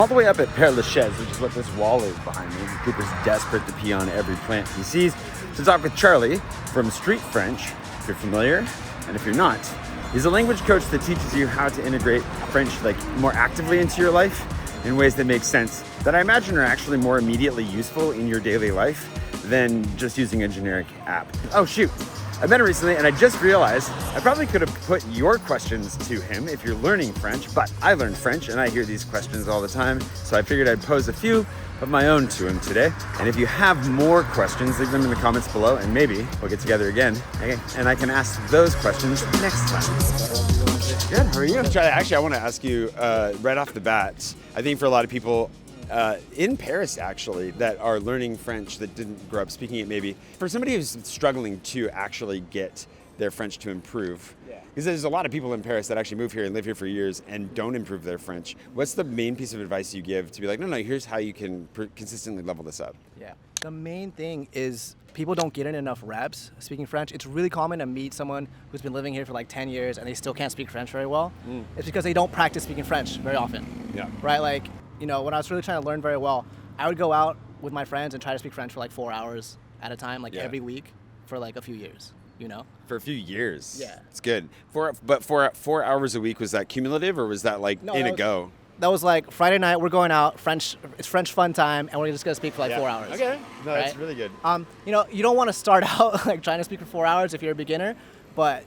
All the way up at Père Lachaise, which is what this wall is behind me. Cooper's desperate to pee on every plant he sees. To talk with Charlie from Street French, if you're familiar, and if you're not. He's a language coach that teaches you how to integrate French more actively into your life in ways that make sense, that I imagine are actually more immediately useful in your daily life than just using a generic app. Oh shoot, I met him recently and I just realized I probably could have put your questions to him if you're learning French, but I learned French and I hear these questions all the time, so I figured I'd pose a few of my own to him today. And if you have more questions, leave them in the comments below and maybe we'll get together again and I can ask those questions next time. Good, how are you? Actually, I want to ask you right off the bat, I think for a lot of people in Paris actually that are learning French that didn't grow up speaking it maybe, for somebody who's struggling to actually get their French to improve, because there's a lot of people in Paris that actually move here and live here for years and don't improve their French. What's the main piece of advice you give to be like, no, here's how you can consistently level this up? Yeah, the main thing is people don't get in enough reps speaking French. It's really common to meet someone who's been living here for like 10 years and they still can't speak French very well. It's because they don't practice speaking French very often. Yeah. Right? Like, when I was really trying to learn very well, I would go out with my friends and try to speak French for like 4 hours at a time, every week for like a few years, For a few years? Yeah. It's good. But 4 hours a week, was that cumulative or was that a go? That was like Friday night, we're going out, it's French fun time, and we're just gonna speak for 4 hours. Okay, no, right? That's really good. You don't want to start out trying to speak for 4 hours if you're a beginner, but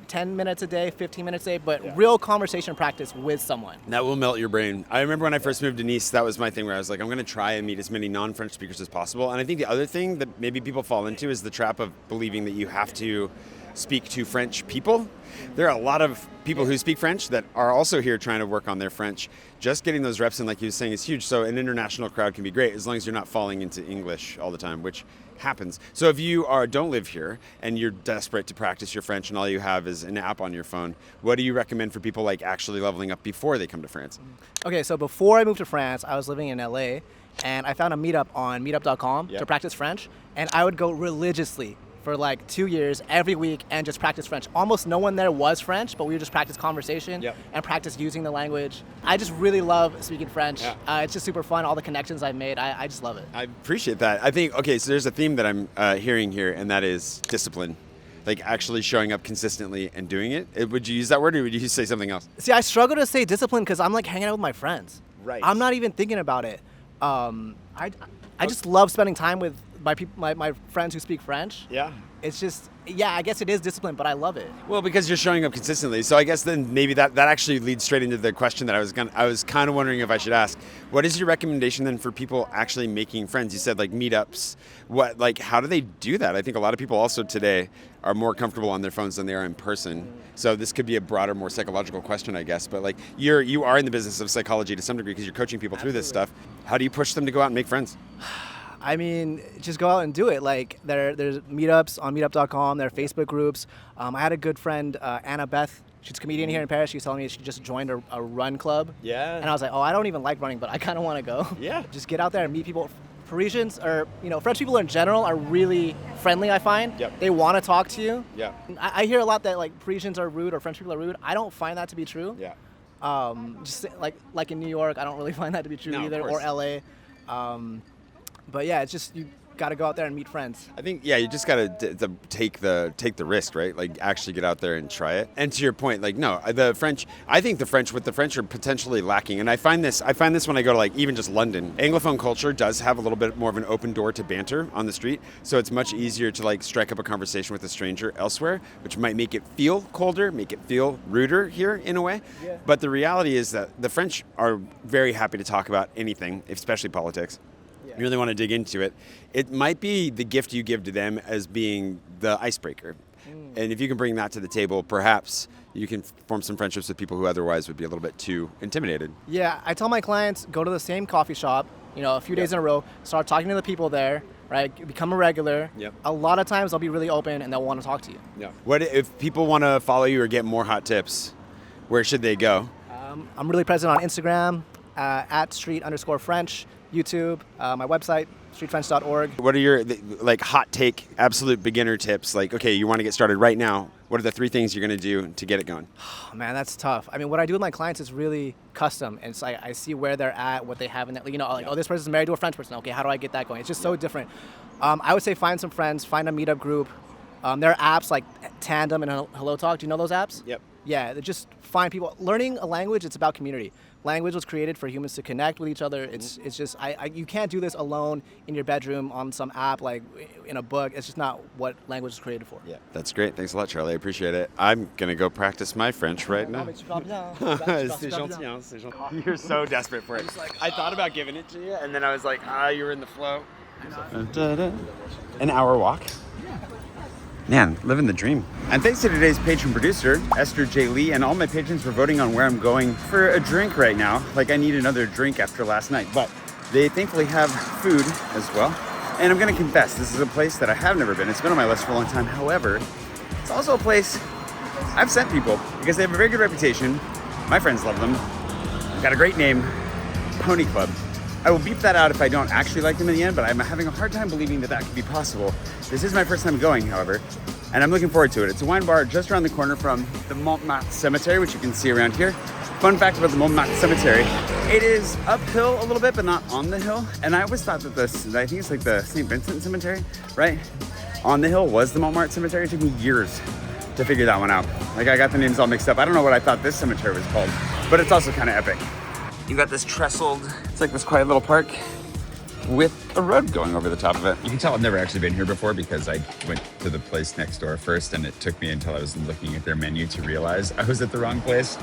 10 minutes a day, 15 minutes a day, but real conversation practice with someone. That will melt your brain. I remember when I first moved to Nice, that was my thing where I was like, I'm gonna try and meet as many non-French speakers as possible. And I think the other thing that maybe people fall into is the trap of believing that you have to speak to French people. There are a lot of people who speak French that are also here trying to work on their French. Just getting those reps in, like you were saying, is huge. So an international crowd can be great as long as you're not falling into English all the time, which happens. So if you don't live here and you're desperate to practice your French and all you have is an app on your phone, what do you recommend for people actually leveling up before they come to France? Okay, so before I moved to France, I was living in LA and I found a meetup on meetup.com to practice French, and I would go religiously for 2 years every week and just practice French. Almost no one there was French, but we would just practice conversation and practice using the language. I just really love speaking French. It's just super fun, all the connections I've made. I just love it. I appreciate that. I think, so there's a theme that I'm hearing here, and that is discipline. Actually showing up consistently and doing it. Would you use that word or would you say something else? See, I struggle to say discipline because I'm hanging out with my friends. Right. I'm not even thinking about it. I just love spending time with my friends who speak French. Yeah. It's just, I guess it is discipline, but I love it. Well, because you're showing up consistently. So I guess then maybe that actually leads straight into the question that I was kind of wondering if I should ask. What is your recommendation then for people actually making friends? You said meetups. How do they do that? I think a lot of people also today are more comfortable on their phones than they are in person. So this could be a broader, more psychological question, I guess. But you are in the business of psychology to some degree because you're coaching people through this stuff. How do you push them to go out and make friends? I mean, just go out and do it. There's meetups on meetup.com. There are Facebook groups. I had a good friend, Anna Beth. She's a comedian here in Paris. She was telling me she just joined a run club. Yeah. And I was like, I don't even like running, but I kind of want to go. Yeah. Just get out there and meet people. Parisians or French people in general are really friendly, I find. Yep. They want to talk to you. Yeah. I hear a lot that Parisians are rude or French people are rude. I don't find that to be true. Yeah. Just like in New York, I don't really find that to be true either, or LA. But it's just you got to go out there and meet friends. I think you just got to take the risk, right? Actually get out there and try it. And to your point, the French. I think the French are potentially lacking, and I find this when I go to even just London. Anglophone culture does have a little bit more of an open door to banter on the street, so it's much easier to strike up a conversation with a stranger elsewhere, which might make it feel colder, make it feel ruder here in a way. Yeah. But the reality is that the French are very happy to talk about anything, especially politics. You really want to dig into it. It might be the gift you give to them as being the icebreaker. And if you can bring that to the table, perhaps you can form some friendships with people who otherwise would be a little bit too intimidated. Yeah, I tell my clients, go to the same coffee shop, a few days in a row, start talking to the people there, right? Become a regular. Yep. A lot of times they'll be really open and they'll want to talk to you. Yeah. What if people want to follow you or get more hot tips? Where should they go? I'm really present on Instagram, at street_French. YouTube, my website, streetfrench.org. What are your like hot take, absolute beginner tips? Like, okay, you want to get started right now. What are the 3 things you're going to do to get it going? Oh, man, that's tough. I mean, what I do with my clients is really custom. And it's like I see where they're at, what they have in it. You know, like, oh, this person's married to a French person. Okay, how do I get that going? It's just so different. I would say find some friends, find a meetup group. There are apps like Tandem and Hello Talk. Do you know those apps? Yep. Yeah, just find people. Learning a language, it's about community. Language was created for humans to connect with each other. It's just, you can't do this alone in your bedroom on some app, like in a book. It's just not what language is created for. Yeah, that's great. Thanks a lot, Charlie. I appreciate it. I'm going to go practice my French right now. You're so desperate for it. I thought about giving it to you, and then I was like, you were in the flow. An hour walk. Man, living the dream. And thanks to today's patron producer, Esther J. Lee, and all my patrons for voting on where I'm going for a drink right now. Like, I need another drink after last night, but they thankfully have food as well. And I'm gonna confess, this is a place that I have never been. It's been on my list for a long time. However, it's also a place I've sent people because they have a very good reputation. My friends love them. They've got a great name, Pony Club. I will beep that out if I don't actually like them in the end, but I'm having a hard time believing that could be possible. This is my first time going, however, and I'm looking forward to it. It's a wine bar just around the corner from the Montmartre Cemetery, which you can see around here. Fun fact about the Montmartre Cemetery, it is uphill a little bit, but not on the hill. And I always thought that I think it's like the St. Vincent Cemetery, right? On the hill was the Montmartre Cemetery. It took me years to figure that one out. Like, I got the names all mixed up. I don't know what I thought this cemetery was called, but it's also kind of epic. You got this trestled, it's like this quiet little park with a road going over the top of it. You can tell I've never actually been here before because I went to the place next door first, and it took me until I was looking at their menu to realize I was at the wrong place.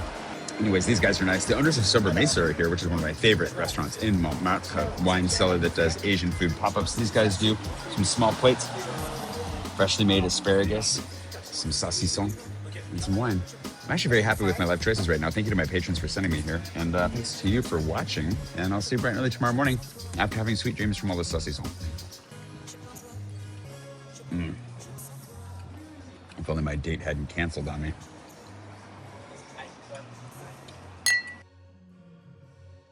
Anyways, these guys are nice. The owners of Sober Mesa are here, which is one of my favorite restaurants in Montmartre, a wine cellar that does Asian food pop-ups. These guys do some small plates, freshly made asparagus, some saucisson, and some wine. I'm actually very happy with my life choices right now. Thank you to my patrons for sending me here. And thanks to you for watching. And I'll see you bright and early tomorrow morning after having sweet dreams from all this saucisson. If only my date hadn't canceled on me.